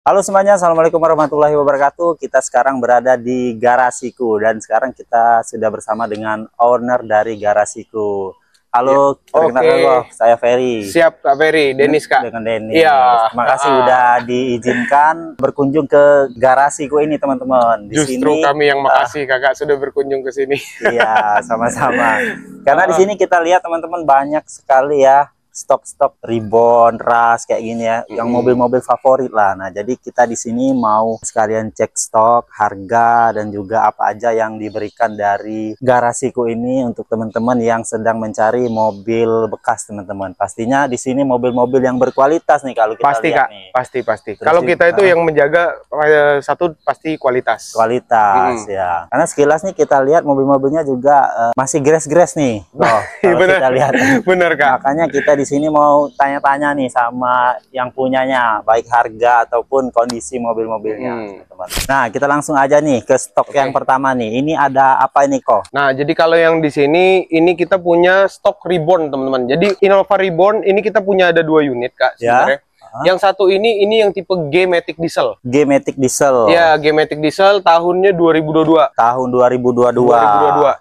Halo semuanya, Assalamualaikum warahmatullahi wabarakatuh. Kita sekarang berada di Garasiku dan sekarang kita sudah bersama dengan owner dari Garasiku. Halo, perkenalkan dulu, saya Ferry. Siap Kak Ferry, Denis Kak. Dengan Denis. Iya. Terima kasih udah diizinkan berkunjung ke Garasiku ini teman-teman. Justru sini, kami yang makasih Kakak sudah berkunjung ke sini. Iya, sama-sama. Karena di sini kita lihat teman-teman banyak sekali ya stok-stok Ribbon, Ras kayak gini ya, yang mobil-mobil favorit lah. Nah, jadi kita di sini mau sekalian cek stok, harga dan juga apa aja yang diberikan dari Garasiku ini untuk teman-teman yang sedang mencari mobil bekas teman-teman. Pastinya di sini mobil-mobil yang berkualitas nih kalau kita lihat nih. Pasti. Kalau kita itu yang menjaga satu pasti kualitas. Kualitas ya. Karena sekilas nih kita lihat mobil-mobilnya juga masih gres-gres nih. Loh, kalau kita lihat. Bener Kak. Makanya kita di sini mau tanya-tanya nih sama yang punyanya, baik harga ataupun kondisi mobil-mobilnya, teman-teman. Nah, kita langsung aja nih ke stok yang pertama nih. Ini ada apa ini kok? Nah, jadi kalau yang di sini ini kita punya stok Reborn, teman-teman. Jadi Innova Reborn ini kita punya ada 2 unit Kak sebenarnya. Yang satu ini yang tipe G-Matic Diesel. G-Matic Diesel. Ya, G-Matic Diesel tahunnya 2022. Tahun 2022.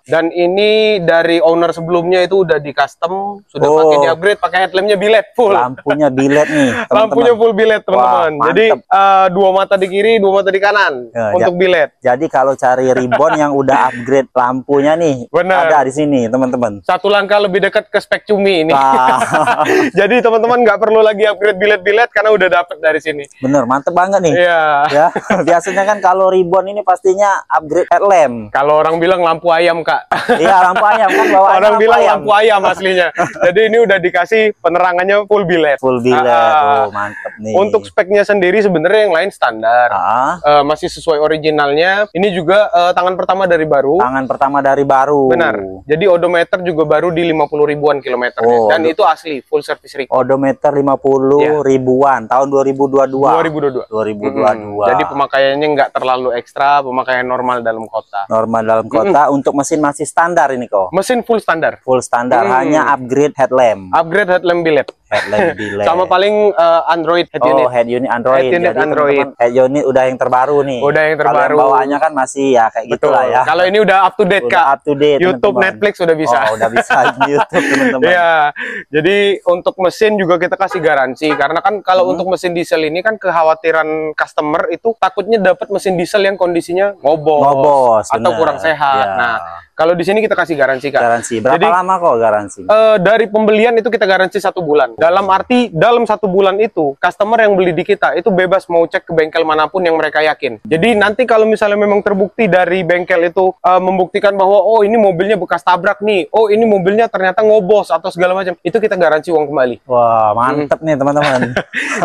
Dan ini dari owner sebelumnya itu udah di custom, sudah pakai di upgrade, pakai headlampnya biled full. Lampunya biled nih, teman-teman. Lampunya full biled, teman-teman. Jadi 2 mata di kiri, 2 mata di kanan untuk biled. Jadi kalau cari Ribbon yang udah upgrade lampunya nih, ada di sini, teman-teman. Satu langkah lebih dekat ke spek cumi ini. Jadi teman-teman nggak perlu lagi upgrade biled-biled karena udah dapet dari sini. Bener, mantep banget nih. Iya. Ya, biasanya kan kalau Ribbon ini pastinya upgrade headlamp. Kalau orang bilang lampu ayam Kak. Iya, lampu ayam kan bawaannya. Orang bilang lampu ayam aslinya. Jadi ini udah dikasih penerangannya full biled. Full biled. Mantep nih. Untuk speknya sendiri sebenarnya yang lain standar. Masih sesuai originalnya. Ini juga tangan pertama dari baru. Tangan pertama dari baru. Benar. Jadi odometer juga baru di 50 ribuan kilometer. Dan itu asli full service record. Odometer 50 ribuan tahun 2022. 2022. Jadi pemakaiannya nggak terlalu ekstra, pemakaian normal dalam kota. Normal dalam kota. Untuk mesin masih standar ini kok. Mesin full standar. Full standar, hanya upgrade headlamp. Upgrade headlamp biled. Headlamp biled. Sama paling Android head unit. Oh, head unit Android. Head unit jadi Android. Head unit udah yang terbaru nih. Udah yang terbaru. Kalau yang bawaannya kan masih ya kayak gitulah ya. Kalau ini udah up to date udah Kak. Up to date. YouTube, teman-teman. Netflix udah bisa. Oh, udah bisa YouTube teman-teman. Iya. Jadi untuk mesin juga kita kasih garansi karena kan kalau untuk mesin diesel ini kan kekhawatiran customer itu takutnya dapat mesin diesel yang kondisinya ngobos atau kurang sehat. Nah, kalau di sini kita kasih garansi Kak. Garansi. Berapa lama kok garansi? Dari pembelian itu kita garansi 1 bulan. Dalam arti dalam 1 bulan itu customer yang beli di kita itu bebas mau cek ke bengkel manapun yang mereka yakin. Jadi nanti kalau misalnya memang terbukti dari bengkel itu membuktikan bahwa oh ini mobilnya bekas tabrak nih, oh ini mobilnya ternyata ngobos atau segala macam, itu kita garansi uang kembali. Wah, mantep nih teman-teman.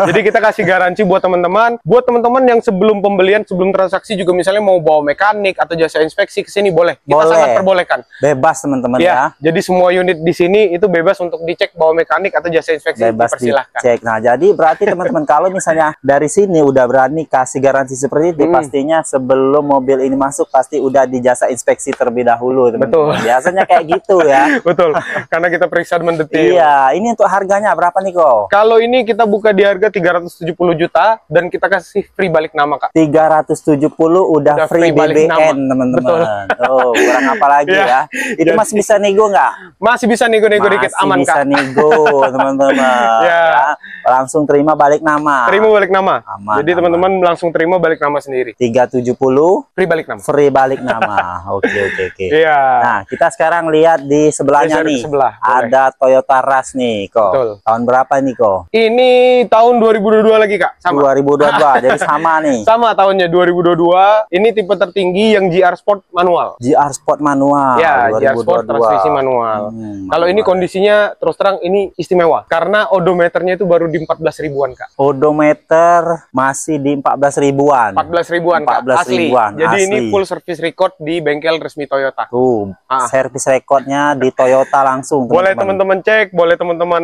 Jadi kita kasih garansi buat teman-teman yang sebelum pembelian, sebelum transaksi juga misalnya mau bawa mekanik atau jasa inspeksi ke sini boleh. Kita sangat perbolehkan. Bebas teman-teman ya. Jadi semua unit di sini itu bebas untuk dicek bawa mekanik atau jasa inspeksi. Bebas dicek. Nah, jadi berarti teman-teman kalau misalnya dari sini udah berani kasih garansi seperti itu, pastinya sebelum mobil ini masuk pasti udah di jasa inspeksi terlebih dahulu, teman-teman. Biasanya kayak gitu ya. Betul. Karena kita periksa mendetil. Iya, ini untuk harganya berapa nih kok? Kalau ini kita buka di harga 370 juta dan kita kasih free balik nama Kak. 370 udah free BBN teman-teman. Oh, kurang apa lagi ya? Itu masih bisa nego nggak? Masih bisa nego-nego dikit, aman Kak. Masih bisa nego teman-teman. Ya. Langsung terima balik nama. Terima balik nama. Aman, jadi teman-teman langsung terima balik nama sendiri. 370 free balik nama. Free balik nama. Oke. Iya. Nah, kita sekarang lihat di sebelahnya nih. Ada Toyota Rush nih kok. Betul. Tahun berapa nih kok? Ini tahun 2022 lagi Kak. Sama. 2022. Jadi sama nih. Sama tahunnya 2022. Ini tipe tertinggi yang GR Sport manual. GR Sport manual. Ya, GR Sport transmisi manual. Kalau ini kondisinya terus terang ini istimewa karena odometernya itu baru di 14 ribuan Kak. Odometer masih di 14 ribuan. 14 ribuan Kak. Asli. Jadi ini full service record di bengkel resmi Toyota. Service recordnya di Toyota langsung. Boleh teman-teman cek, boleh teman-teman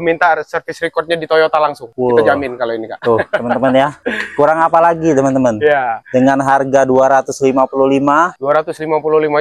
minta service recordnya di Toyota langsung. Kita jamin kalau ini Kak. Tuh teman-teman ya. Kurang apa lagi teman-teman? Ya. Dengan harga 255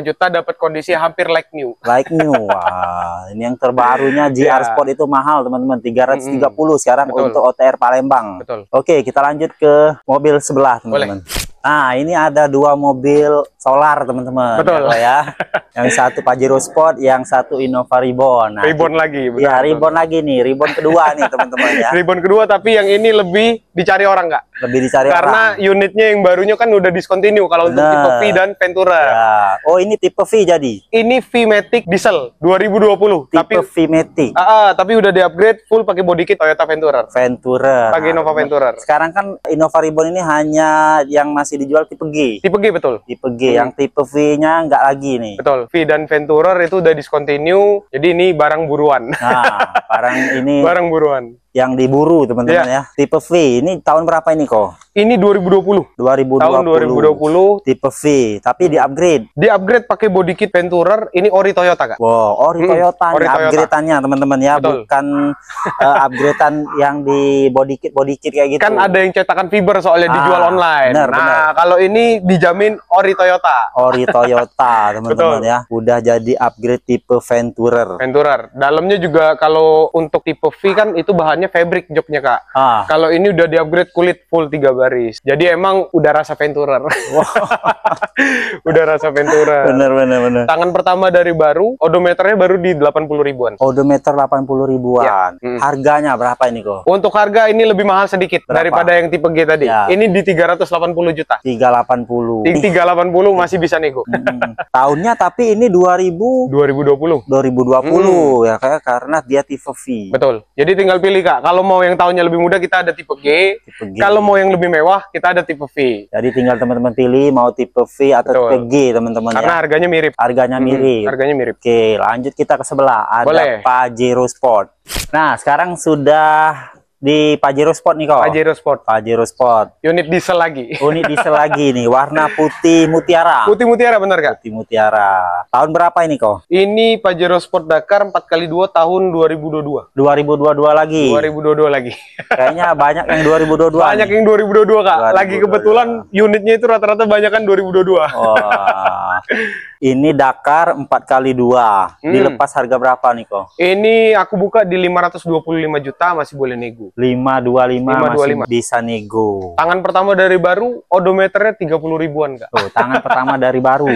juta dapat kondisi hampir like new. Like new. Wah, ini yang terbarunya GR Sport itu mahal, teman-teman. 330 sekarang Betul. untuk OTR Palembang. Betul. Oke, kita lanjut ke mobil sebelah, teman-teman. Nah, ini ada dua mobil solar, teman-teman. Betul. Ya. Yang satu Pajero Sport, yang satu Innova Ribbon. Nah, Ribbon lagi. ya, Ribbon lagi nih. Ribbon kedua nih, teman-teman ya. Ribbon kedua, tapi yang ini lebih dicari orang nggak? Lebih dicari Karena orang. unitnya yang barunya kan udah discontinue kalau untuk Bener. tipe V dan Ventura. Ya. Oh, ini tipe V jadi. Ini V-Matic diesel 2020. Tipe V-Matic. Tapi udah di-upgrade full pakai body kit Toyota Venturer. Venturer. Pakai Innova Venturer. Sekarang kan Innova Ribbon ini hanya yang masih dijual tipe G. Tipe G betul. Tipe G, yang tipe V-nya nggak lagi nih. Betul. V dan Venturer itu udah discontinue. Jadi ini barang buruan. Nah, barang ini Barang buruan. yang diburu, teman-teman ya. Tipe V, ini tahun berapa ini kok? Ini 2020. 2020. Tahun 2020 Tipe V, tapi di-upgrade. di-upgrade pakai body kit Venturer. Ini ori Toyota, Kak. Wow, ori Toyota, ori Toyota. upgrade-annya teman-teman ya, Betul. bukan upgrade-an yang di body kit kayak gitu. Kan ada yang cetakan fiber soalnya dijual online. benar, Nah, benar. kalau ini dijamin ori Toyota. Ori Toyota, teman-teman Betul. ya. Udah jadi upgrade tipe Venturer. Venturer. Dalamnya juga kalau untuk tipe V kan itu bahannya fabric joknya, Kak. Ah, Kalau ini udah di-upgrade kulit full 3 baris. Jadi emang udah rasa Venturer. Udah rasa Venturer. bener. Tangan pertama dari baru, odometernya baru di 80 ribuan. Odometer 80 ribuan. Ya. Harganya berapa ini kok? Untuk harga ini lebih mahal sedikit Berapa? daripada yang tipe G tadi. Ya. Ini di 380 juta. 380. Di 380 masih bisa nego. Tahunnya tapi ini 2020. 2020 ya, kayak karena dia tipe V. Betul. Jadi tinggal pilih, Kak. Kalau mau yang tahunnya lebih muda kita ada tipe G. Tipe G. Kalau mau yang lebih mewah kita ada tipe V. Jadi tinggal teman-teman pilih mau tipe V atau Betul. tipe G, teman-teman Karena ya. harganya mirip. Harganya mirip. Harganya mirip. Oke, lanjut kita ke sebelah. Ada Boleh. Pajero Sport. Nah, sekarang sudah di Pajero Sport nih kok. Pajero Sport. Pajero Sport. Unit diesel lagi. Unit diesel lagi nih, warna putih mutiara. Putih mutiara bener, Kak? Putih mutiara. Tahun berapa ini kok? Ini Pajero Sport Dakar 4x2 tahun 2022. 2022 lagi. 2022 lagi. Kayaknya banyak yang 2022. Banyak nih. yang 2022, Kak. Lagi 2022. kebetulan unitnya itu rata-rata banyak kan 2022. Wah. Ini Dakar 4x2. Dilepas harga berapa nih kok? Ini aku buka di 525 juta, masih boleh nego. 525 masih 525. bisa nego. Tangan pertama dari baru, odometernya 30 ribuan, Kak. Tuh, tangan pertama dari baru.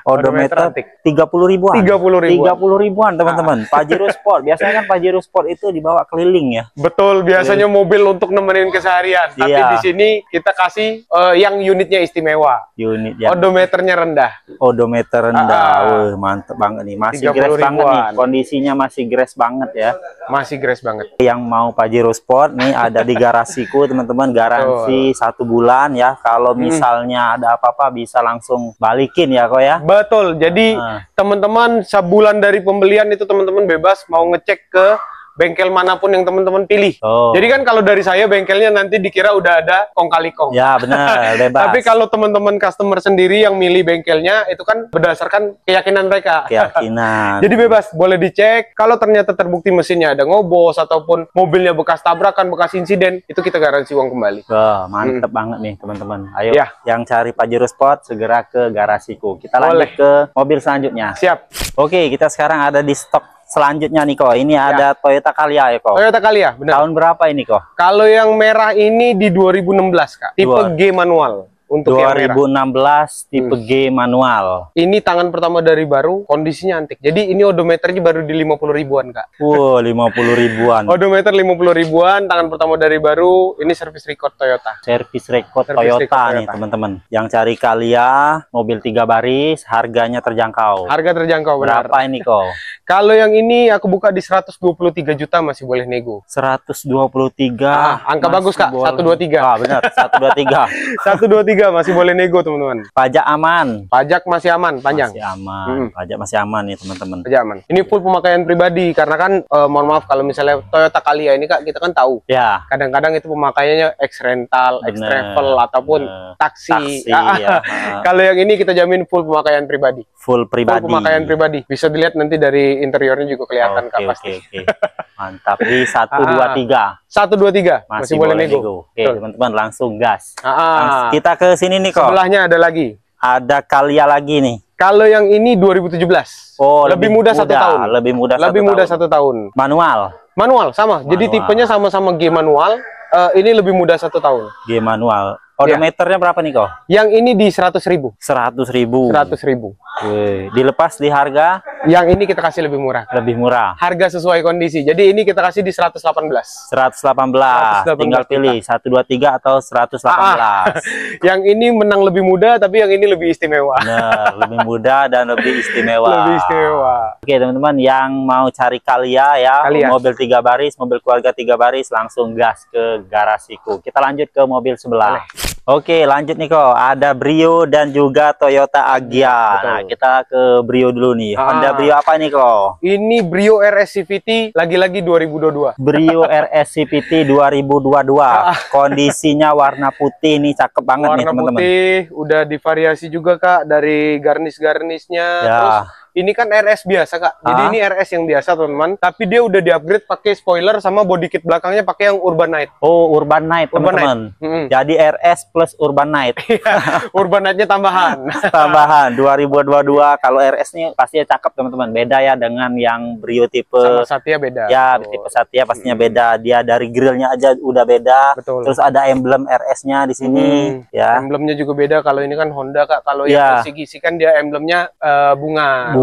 Odometer Odometer 30 ribuan. 30 ribuan. 30 ribuan, teman-teman. Pajero Sport. Biasanya kan Pajero Sport itu dibawa keliling ya. Betul, biasanya mobil untuk nemenin keseharian. Tapi Iya. di sini kita kasih yang unitnya istimewa. Unit yang Odometernya rendah. odometer rendah. Ah. Wah, mantep banget nih. Masih 30 grass banget nih. ribuan. Kondisinya masih grass banget ya. Masih grass banget. Yang mau Pajero Sport nih ada di garasiku, teman-teman. Garansi 1 bulan ya. Kalau misalnya ada apa-apa bisa langsung balikin ya kok ya. Betul. Jadi Ah. teman-teman sebulan dari pembelian itu teman-teman bebas mau ngecek ke bengkel manapun yang teman-teman pilih. Oh. Jadi kan kalau dari saya bengkelnya nanti dikira udah ada kong kali kong. Ya benar, bebas. Tapi kalau teman-teman customer sendiri yang milih bengkelnya itu kan berdasarkan keyakinan mereka. keyakinan. Jadi bebas, boleh dicek. Kalau ternyata terbukti mesinnya ada ngobos ataupun mobilnya bekas tabrakan, bekas insiden, itu kita garansi uang kembali. Wah, mantep banget nih teman-teman. Ayo Ya. yang cari Pajero Sport segera ke garasiku. Kita Boleh. lanjut ke mobil selanjutnya. Siap. Oke, kita sekarang ada di stok selanjutnya nih kok. Ini ada Toyota Calya ya kok. Toyota Calya, benar. Tahun berapa ini kok? Kalau yang merah ini di 2016, Kak. Tipe Dua. G manual. Untuk yang merah. 2016 tipe G manual. Ini tangan pertama dari baru, kondisinya antik. Jadi ini odometernya baru di 50 ribuan, Kak. Wow, 50 ribuan. Odometer 50 ribuan, tangan pertama dari baru, ini service record Toyota. Service record Service Toyota record nih Toyota. teman-teman. Yang cari Calya, mobil 3 baris, harganya terjangkau. Harga terjangkau, benar. Berapa ini kok? Kalau yang ini aku buka di 123 juta masih boleh nego. 123. Angka masih bagus, Kak. boleh. 123. Ah, benar, 123. 123 masih boleh nego, teman-teman. Pajak aman. Pajak masih aman, panjang. Masih aman. Pajak masih aman nih teman-teman. Pajak aman. Ini full pemakaian pribadi karena kan mohon maaf kalau misalnya Toyota Calya ini, Kak, kita kan tahu. Ya. Kadang-kadang itu pemakaiannya ex rental, ex Bener, travel ataupun bener. taksi. Taksi, ya. Kalau yang ini kita jamin full pemakaian pribadi. Full pribadi. Full pemakaian pribadi. Bisa dilihat nanti dari interiornya juga kelihatan, Kak, pasti. Oke. Mantap. Di 123 123 masih boleh boleh nego. nego. Oke, Betul. teman-teman langsung gas. Ah, Kita ke sini nih kok. sebelahnya ada lagi. Ada Calya lagi nih. Kalau yang ini 2017. Oh, lebih muda 1 tahun. Lebih muda satu tahun. Manual. Manual sama. Jadi tipenya sama-sama G manual. Ini lebih muda 1 tahun. G manual. Odometernya berapa nih kok? Yang ini di 100.000. 100.000. 100.000. Wih, dilepas di harga? Yang ini kita kasih lebih murah. Lebih murah. Harga sesuai kondisi. Jadi ini kita kasih di 118. 118. Tinggal pilih 123 atau 118. Yang ini menang lebih muda, tapi yang ini lebih istimewa. Nah, lebih muda dan lebih istimewa. Lebih istimewa. Oke teman-teman, yang mau cari Calya ya, mobil 3 baris, mobil keluarga 3 baris, langsung gas ke garasiku. Kita lanjut ke mobil sebelah. Oke, lanjut nih kok. Ada Brio dan juga Toyota Agya. Nah, kita ke Brio dulu nih. Honda Brio apa nih kok? Ini Brio RS CVT lagi-lagi 2022. Brio RS CVT 2022. Kondisinya warna putih nih, cakep banget nih teman-teman. Warna putih, udah divariasi juga Kak dari garnis-garnisnya. Ya. Terus ini kan RS biasa Kak. Jadi ini RS yang biasa teman-teman. Tapi dia udah di-upgrade pakai spoiler sama body kit belakangnya pakai yang Urban Knight. Oh, Urban Knight teman-teman. Jadi RS plus Urban Knight. Urban Knight-nya tambahan. Tambahan 2022. Kalau RS nya pastinya cakep teman-teman. Beda ya dengan yang Brio tipe sama Satya beda. Ya, tipe Satya pastinya beda. Dia dari grillnya aja udah beda. Betul. Terus ada emblem RS-nya di sini ya. Emblemnya juga beda. Kalau ini kan Honda Kak. Kalau yang LCGC kan dia emblemnya bunga.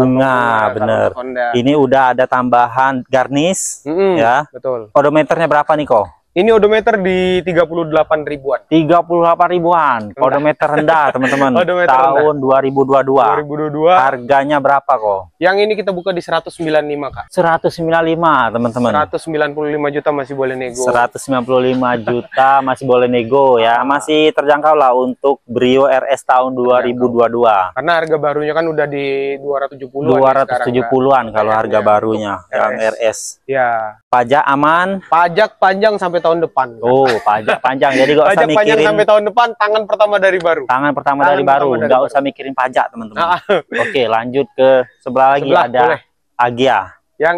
Bener. Ini udah ada tambahan garnish ya. Betul. Odometernya berapa nih kok? Ini odometer di 38 ribuan. 38 ribuan. Odometer rendah teman-teman. Tahun 2022. Harganya berapa kok? Yang ini kita buka di 195 Kak. 195 teman-teman. 195 juta masih boleh nego. 195 juta masih boleh nego ya. Masih terjangkau lah untuk Brio RS tahun 2022. Karena harga barunya kan udah di 270-an. 270-an kalau harga barunya yang RS. Ya. Pajak aman. Pajak panjang sampai tahun depan. Oh, pajak panjang. Jadi nggak usah pajak mikirin. Panjang sampai tahun depan, tangan pertama dari baru. Tangan pertama dari baru. Nggak usah mikirin pajak, teman-teman. Oke, lanjut ke sebelah lagi. Ada Agya. Yang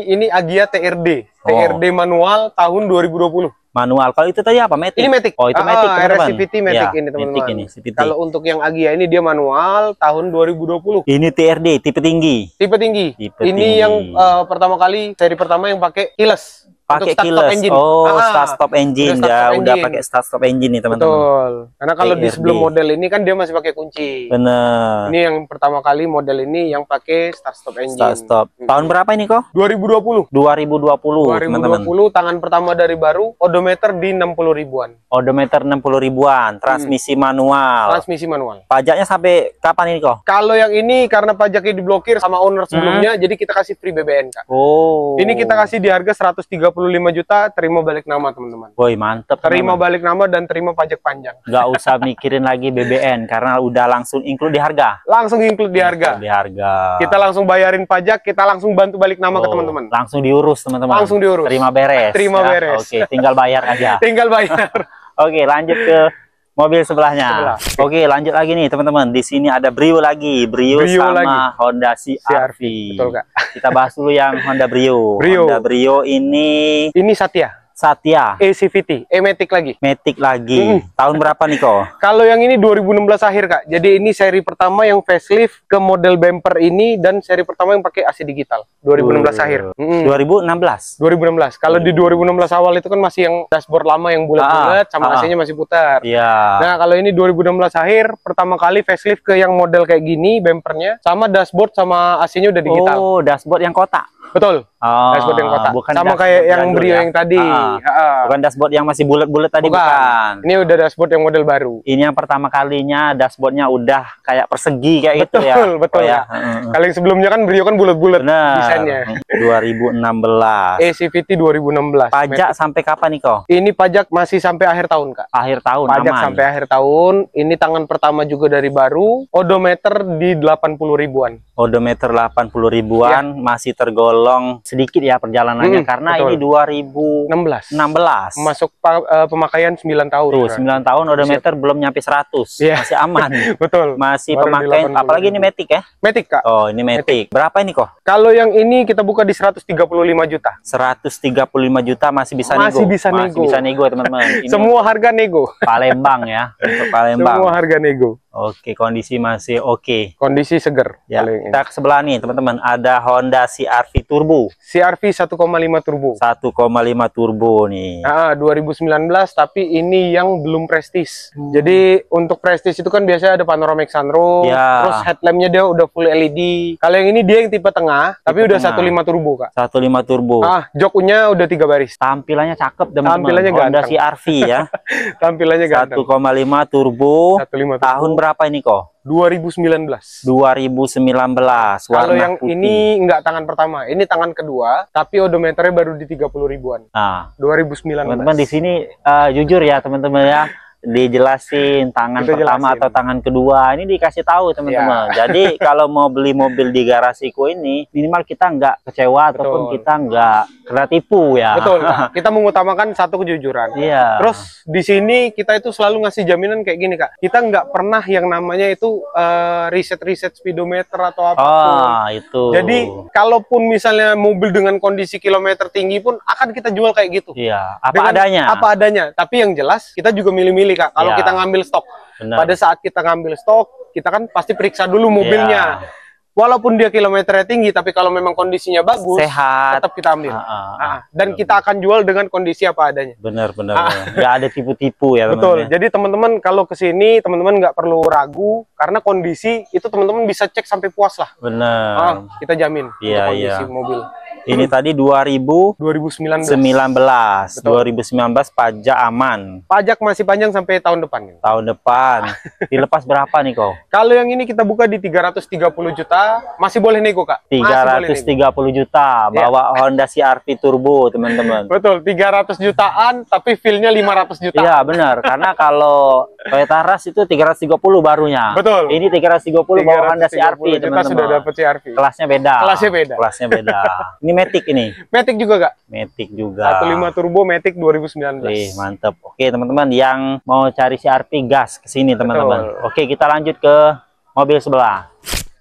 ini Agya TRD. TRD manual tahun 2020. Manual. Kalau itu tadi apa? Matic. Ini Matic. Oh, itu Matic, teman-teman. CVT Matic ini, teman-teman. Kalau untuk yang Agya ini dia manual tahun 2020. Ini TRD, tipe tinggi. Tipe tinggi. Ini yang pertama kali, seri pertama yang pakai keyless. Pakai keyless. Oh, start stop engine ya. Udah pakai start stop engine nih, teman-teman. Betul. Karena kalau di sebelum model ini kan dia masih pakai kunci. Bener. Ini yang pertama kali model ini yang pakai start stop engine. Start stop. Tahun berapa ini kok? 2020. 2020, teman-teman. 2020, tangan pertama dari baru, odometer di 60 ribuan. Odometer 60 ribuan, transmisi manual. Transmisi manual. Pajaknya sampai kapan ini kok? Kalau yang ini karena pajaknya diblokir sama owner sebelumnya, jadi kita kasih free BBN Kak. Oh. Ini kita kasih di harga 135 juta, terima balik nama teman-teman. Woi, mantep. Terima balik nama dan terima pajak panjang. Nggak usah mikirin lagi BBN karena udah langsung include di harga. Langsung include di harga. Di harga. Kita langsung bayarin pajak, kita langsung bantu balik nama ke teman-teman. Langsung diurus teman-teman. Langsung diurus. Terima beres. Terima beres. Oke, tinggal bayar aja. Tinggal bayar. Oke, lanjut ke mobil sebelahnya. Oke, lanjut lagi nih teman-teman. Di sini ada Brio lagi. Brio sama lagi. Honda CR-V. Betul Kak. Kita bahas dulu yang Honda Brio. Honda Brio ini Satya. Satya. CVT, Matic lagi. Matic lagi. Tahun berapa nih kok? Kalau yang ini 2016 akhir Kak. Jadi ini seri pertama yang facelift ke model bumper ini dan seri pertama yang pakai AC digital. 2016 akhir. 2016. 2016. Kalau di 2016 awal itu kan masih yang dashboard lama yang bulat-bulat sama AC-nya masih putar. Iya. Nah, kalau ini 2016 akhir pertama kali facelift ke yang model kayak gini bumpernya sama dashboard sama AC-nya udah digital. Oh, dashboard yang kotak. Betul. Dashboard yang kotak. Bukan sama kayak yang Brio yang tadi. Bukan dashboard yang masih bulat-bulat tadi, bukan. Ini udah dashboard yang model baru. Ini yang pertama kalinya dashboardnya udah kayak persegi kayak gitu ya. Betul ya. Kalau yang sebelumnya kan Brio kan bulat-bulat desainnya. 2016. CVT 2016. Pajak sampai kapan nih kok? Ini pajak masih sampai akhir tahun Kak. Akhir tahun. Pajak aman. sampai akhir tahun. Ini tangan pertama juga dari baru. Odometer di 80 ribuan. Odometer 80 ribuan, masih tergolong sedikit ya perjalanannya karena ini 2016. Masuk pemakaian 9 tahun. Tuh, 9 tahun odometer belum nyampe 100. Masih aman. Betul. Masih pemakaian, apalagi ini Matic ya? Matic Kak. Oh, ini Matic. Berapa ini kok? Kalau yang ini kita buka di 135 juta. 135 juta masih bisa nego. Masih bisa nego, teman-teman. Semua harga nego. Palembang ya, untuk Palembang. Semua harga nego. Oke, kondisi masih oke. Kondisi seger. Ya, Kalau yang ini. kita ke sebelah nih, teman-teman. Ada Honda CR-V Turbo. CR-V 1,5 turbo. 1,5 turbo nih. 2019, tapi ini yang belum prestis. Jadi untuk prestis itu kan biasanya ada panoramic sunroof, Ya. terus headlampnya dia udah full LED. Kalau yang ini dia yang tipe tengah, tapi udah tengah. 1,5 turbo, Kak. 1,5 turbo. Joknya udah 3 baris. Tampilannya cakep, teman-teman. Tampilannya Honda ganteng. CR-V ya. Tampilannya ganteng. 1,5 turbo. 1,5 turbo. Tahun berapa ini kok? 2019. 2019. Kalau Warna yang putih. ini enggak tangan pertama, ini tangan kedua, tapi odometernya baru di 30 ribuan. Nah, 2019. teman-teman di sini jujur ya, teman-teman ya. Dijelasin tangan Kita pertama jelasin. atau tangan kedua ini dikasih tahu teman-teman. Ya. Jadi kalau mau beli mobil di garasiku ini minimal kita nggak kecewa ataupun kita nggak kena tipu ya. Betul. Kak. Kita mengutamakan satu kejujuran. Iya. Terus di sini kita itu selalu ngasih jaminan kayak gini, Kak. Kita nggak pernah yang namanya itu riset speedometer atau apapun. itu. Jadi kalaupun misalnya mobil dengan kondisi kilometer tinggi pun akan kita jual kayak gitu. Iya. Apa adanya. Apa adanya. Tapi yang jelas kita juga milih-milih, Kak. Kalau Ya. kita ngambil stok. Benar. Pada saat kita ngambil stok, kita kan pasti periksa dulu mobilnya. Ya. Walaupun dia kilometernya tinggi, tapi kalau memang kondisinya bagus, Sehat. tetap kita ambil. Dan kita akan jual dengan kondisi apa adanya. Benar. Nggak ada tipu-tipu ya teman-teman. Betul. Jadi teman-teman kalau ke sini, teman-teman nggak perlu ragu karena kondisi itu teman-teman bisa cek sampai puas lah. Benar. Kita jamin Iya, untuk kondisi iya. mobil. Ini tadi 2019. 2019. 2019 pajak aman. Pajak masih panjang sampai tahun depan. Tahun depan. Dilepas berapa nih kok? Kalau yang ini kita buka di 330 juta, masih boleh nego, Kak. Masih boleh nego. 330 juta bawa Honda CR-V Turbo, teman-teman. Betul, 300 jutaan tapi feel-nya 500 juta. Iya, benar. Karena kalau Toyota Rush itu 330 barunya. Betul. Ini 330 bawa Honda CR-V, kita teman-teman. sudah dapat CR-V. Kelasnya beda. Kelasnya beda. Ini Matic ini. Matic juga, Kak. Matic juga. 1.5 turbo Matic 2019. Wih, mantep. Oke, teman-teman yang mau cari CR-V gas ke sini, teman-teman. Betul. Oke, kita lanjut ke mobil sebelah.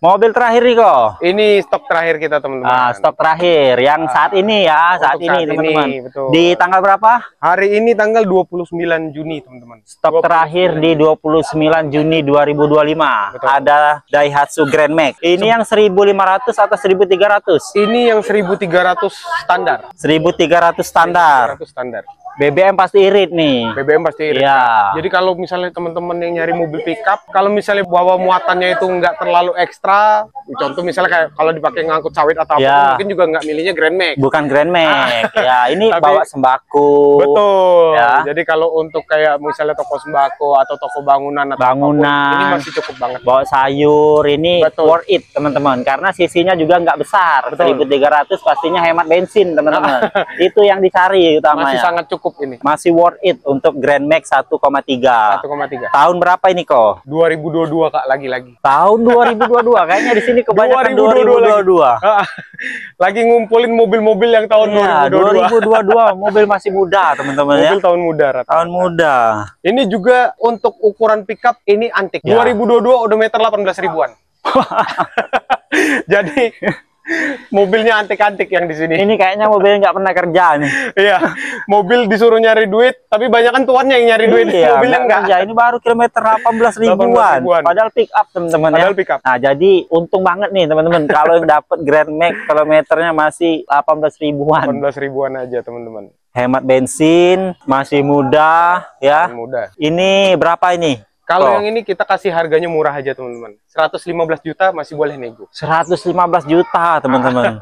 Mobil terakhir nih kok. Ini stok terakhir kita, teman-teman. Stok terakhir yang saat ini ya, saat ini teman-teman. Di tanggal berapa? Hari ini tanggal 29 Juni, teman-teman. Stok terakhir di 29 Juni 2025. Betul. Ada Daihatsu Grand Max. Ini yang 1.500 atau 1.300? Ini yang 1.300 standar. 1.300 standar. 1.300 standar. BBM pasti irit nih. BBM pasti irit. Iya. Jadi kalau misalnya teman-teman yang nyari mobil pickup, kalau misalnya bawa muatannya itu nggak terlalu ekstra, contoh misalnya kayak kalau dipakai ngangkut sawit atau apa, Ya. mungkin juga nggak milihnya Grand Max. Bukan Grand Max. Ya, ini Tapi- bawa sembako. Betul. Ya. Jadi kalau untuk kayak misalnya toko sembako atau toko bangunan atau apapun, ini masih cukup banget. Bawa sayur, ini Betul. worth it, teman-teman. Karena sisinya juga nggak besar. Betul. 1.300 pastinya hemat bensin, teman-teman. Itu yang dicari utamanya. Masih sangat cukup ini. Masih worth it untuk Grand Max 1,3. 1,3. Tahun berapa ini kok? 2022, Kak, lagi-lagi. Tahun 2022. Kayaknya di sini kebanyakan 2022. Lagi ngumpulin mobil-mobil yang tahun Iya, 2022 mobil masih muda, teman-teman ya. Mobil tahun muda rata. Tahun muda. Ini juga untuk ukuran pickup ini antik. Ya. 2022 odometer 18 ribuan. Jadi mobilnya antik-antik yang di sini. Ini kayaknya mobilnya nggak pernah kerja nih. Iya, mobil disuruh nyari duit, tapi banyak kan tuannya yang nyari duit. Iya, Mobilnya nggak enggak. kerja. Ini baru kilometer 18 ribuan. Padahal pick up, teman-teman ya. Padahal pick up. Nah, jadi untung banget nih, teman-teman. Kalau yang dapat Grand Max kilometernya masih 18 ribuan. 18 ribuan aja, teman-teman. Hemat bensin, masih muda ya. Mudah. Ini berapa ini? Kalau Oh. yang ini kita kasih harganya murah aja, teman-teman. 115 juta masih boleh nego. 115 juta, teman-teman.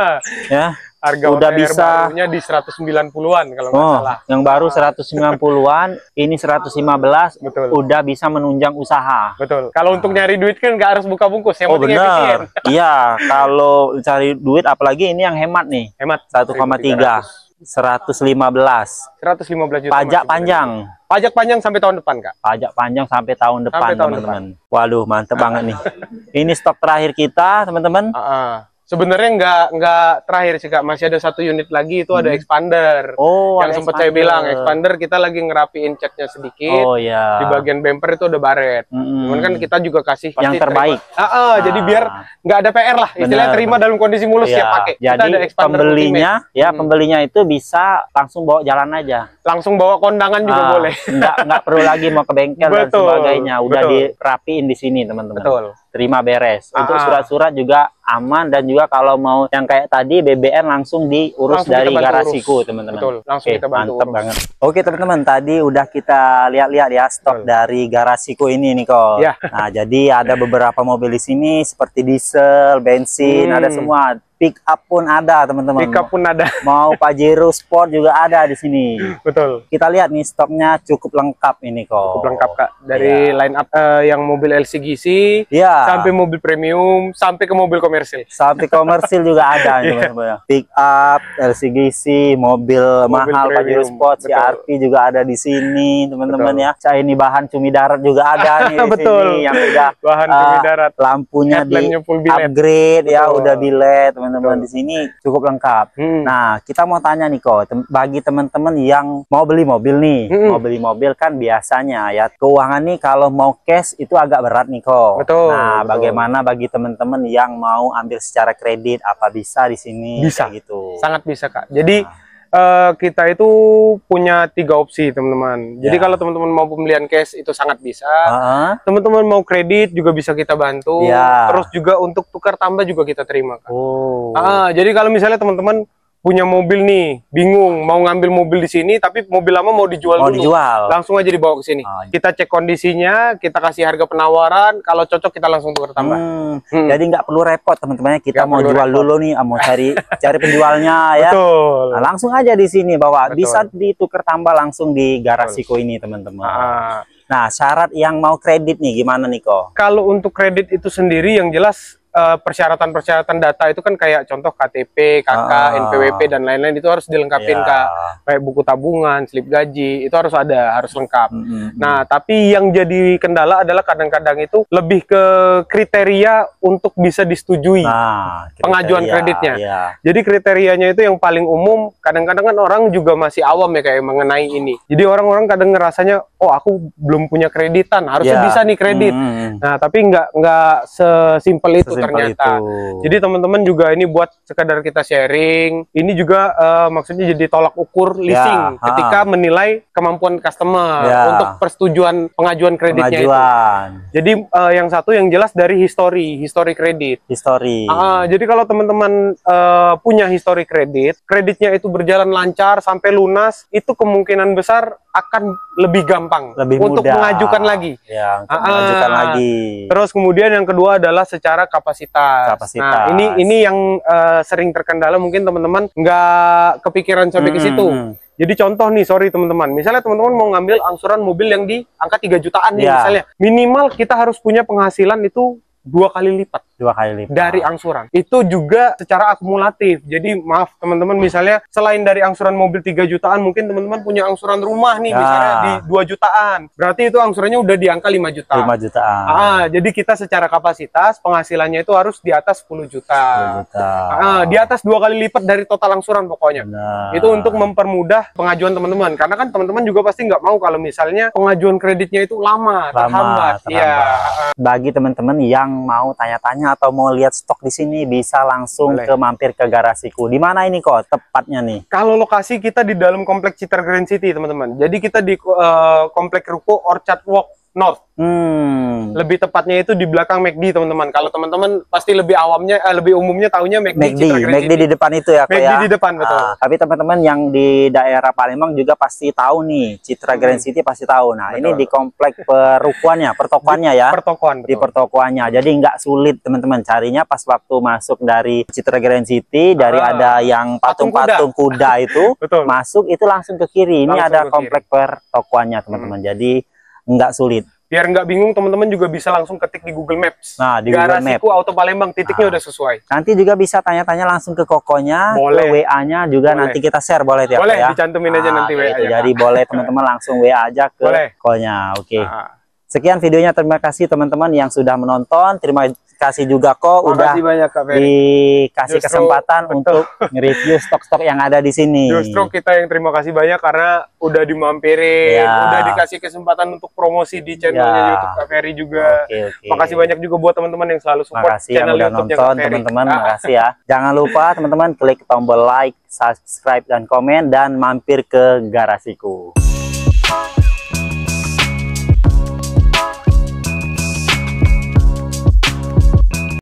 Ya. Harga Udah OTR bisa. barunya di 190-an kalau nggak Oh, salah. yang baru 190-an, ini 115, Betul. udah bisa menunjang usaha. Betul. Kalau untuk nyari duit kan nggak harus buka bungkus, yang Oh penting efisien. benar. Iya, kalau cari duit apalagi ini yang hemat nih. Hemat. 1,3. 115. 115 juta. Pajak masih panjang. boleh. Pajak panjang sampai tahun depan, Kak. Pajak panjang sampai tahun depan, Sampai tahun teman-teman. Waduh, mantep banget nih. Ini stok terakhir kita, teman-teman. Sebenarnya nggak terakhir sih Kak, masih ada 1 unit lagi itu ada expander. Oh, Yang sempat saya bilang expander kita lagi ngerapiin catnya sedikit. Oh ya. Di bagian bumper itu ada baret. Cuman kan kita juga kasih yang terbaik. Jadi biar nggak ada PR lah, istilahnya terima dalam kondisi mulus siap pakai. Jadi pembelinya itu bisa langsung bawa jalan aja. Langsung bawa kondangan juga boleh. Nggak perlu lagi mau ke bengkel dan sebagainya. Udah dirapiin di sini teman-teman. Betul. Terima beres. Untuk surat-surat juga aman, dan juga kalau mau yang kayak tadi BBM langsung diurus dari garasiku teman-teman. Betul. Langsung kita bantu mantep banget. Oke teman-teman, tadi udah kita lihat-lihat ya stok dari garasiku ini nih kok. Ya. Nah jadi ada beberapa mobil di sini seperti diesel, bensin, ada semua. Pick up pun ada teman-teman. Pick up pun ada. Mau Pajero Sport juga ada di sini. Betul. Kita lihat nih stoknya cukup lengkap ini kok. Cukup lengkap Kak. Dari line up yang mobil LCGC sampai mobil premium sampai ke mobil komersil. Sampai komersil juga ada teman-teman. Pick up, LCGC, mobil mahal Pajero Sport, CRV juga ada di sini teman-teman ya. Saya ini bahan cumi darat juga ada nih di sini yang udah bahan cumi darat. Lampunya di upgrade ya, udah di LED teman-teman. Di sini cukup lengkap. Nah, kita mau tanya nih kok, bagi teman-teman yang mau beli mobil nih, mau beli mobil kan biasanya ya keuangan nih kalau mau cash itu agak berat nih kok. Nah, bagaimana bagi teman-teman yang mau ambil secara kredit, apa bisa di sini? Bisa gitu. Sangat bisa Kak. Jadi kita itu punya 3 opsi teman-teman. Jadi kalau teman-teman mau pembelian cash itu sangat bisa. Teman-teman mau kredit juga bisa kita bantu. Terus juga untuk tukar tambah juga kita terima Kak. Jadi kalau misalnya teman-teman punya mobil nih, bingung mau ngambil mobil di sini, tapi mobil lama mau dijual dulu, langsung aja dibawa ke sini. Kita cek kondisinya, kita kasih harga penawaran, kalau cocok kita langsung tukar tambah. Jadi nggak perlu repot teman-teman, kita mau jual dulu nih, mau cari penjualnya ya. Nah, langsung aja di sini bawa, bisa ditukar tambah langsung di garasiku ini teman-teman. Nah, syarat yang mau kredit nih gimana nih kok? Kalau untuk kredit itu sendiri yang jelas persyaratan data itu kan kayak contoh KTP, KK, NPWP dan lain-lain itu harus dilengkapin Kak. Kayak buku tabungan, slip gaji, itu harus ada, harus lengkap. Nah, tapi yang jadi kendala adalah kadang-kadang itu lebih ke kriteria untuk bisa disetujui pengajuan kreditnya. Jadi kriterianya itu yang paling umum, kadang-kadang kan orang juga masih awam ya kayak mengenai ini. Jadi orang-orang kadang ngerasanya, oh aku belum punya kreditan, harusnya bisa nih kredit. Nah, tapi nggak sesimpel itu ternyata. Jadi teman-teman juga ini buat sekedar kita sharing. Ini juga maksudnya jadi tolak ukur leasing ketika menilai kemampuan customer untuk persetujuan pengajuan kreditnya itu. Jadi yang satu yang jelas dari histori kredit. Jadi kalau teman-teman punya histori kreditnya itu berjalan lancar sampai lunas, itu kemungkinan besar akan lebih gampang untuk mengajukan lagi. Mengajukan lagi. Terus kemudian yang kedua adalah secara kapasitas. Nah, ini yang sering terkendala, mungkin teman-teman nggak kepikiran sampai ke situ. Jadi contoh nih, sorry teman-teman, misalnya teman-teman mau ngambil angsuran mobil yang di angka 3 jutaan nih misalnya, minimal kita harus punya penghasilan itu 2 kali lipat. 2 kali lipat dari angsuran. Itu juga secara akumulatif. Jadi maaf teman-teman, misalnya selain dari angsuran mobil 3 jutaan, mungkin teman-teman punya angsuran rumah nih misalnya di 2 jutaan. Berarti itu angsurannya udah di angka 5 juta. 5 jutaan. Jadi kita secara kapasitas penghasilannya itu harus di atas 10 juta. 10 juta. Di atas 2 kali lipat dari total angsuran pokoknya. Itu untuk mempermudah pengajuan teman-teman. Karena kan teman-teman juga pasti nggak mau kalau misalnya pengajuan kreditnya itu lama terhambat. Bagi teman-teman yang mau tanya-tanya atau mau lihat stok di sini, bisa langsung mampir ke garasiku. Di mana ini kok tepatnya nih? Kalau lokasi kita di dalam komplek Citra Grand City, teman-teman. Jadi kita di komplek Ruko Orchard Walk North. Lebih tepatnya itu di belakang McD, teman-teman. Kalau teman-teman pasti lebih awamnya, lebih umumnya tahunya McD di depan itu ya, McD di depan, betul. Tapi teman-teman yang di daerah Palembang juga pasti tahu nih, Citra Grand City pasti tahu. Nah, ini di komplek pertokoannya ya. Di pertokoannya. Jadi nggak sulit teman-teman carinya pas waktu masuk dari Citra Grand City, dari ada yang patung-patung kuda itu, masuk itu langsung ke kiri. Ini ada komplek pertokoannya, teman-teman. Jadi nggak sulit. Biar nggak bingung, teman-teman juga bisa langsung ketik di Google Maps. Nah, di Google Maps. Garasiku Auto Palembang, titiknya udah sesuai. Nanti juga bisa tanya-tanya langsung ke kokonya, ke WA-nya juga nanti kita share, boleh ya? Boleh, dicantumin aja nanti WA-nya. Jadi boleh teman-teman langsung WA aja ke kokonya. Oke. Sekian videonya, terima kasih teman-teman yang sudah menonton. Terima kasih juga kok udah banyak, Kak Ferry. dikasih Justru, kesempatan betul. untuk nge-review stok-stok yang ada di sini. Justru kita yang terima kasih banyak karena udah dimampirin, Ya. udah dikasih kesempatan untuk promosi di channelnya Ya. YouTube Kak Ferry juga. Oke. Makasih banyak juga buat teman-teman yang selalu support Makasih yang channel udah YouTube-nya nonton Kak Ferry. teman-teman, makasih ya. Jangan lupa teman-teman klik tombol like, subscribe dan komen dan mampir ke garasiku.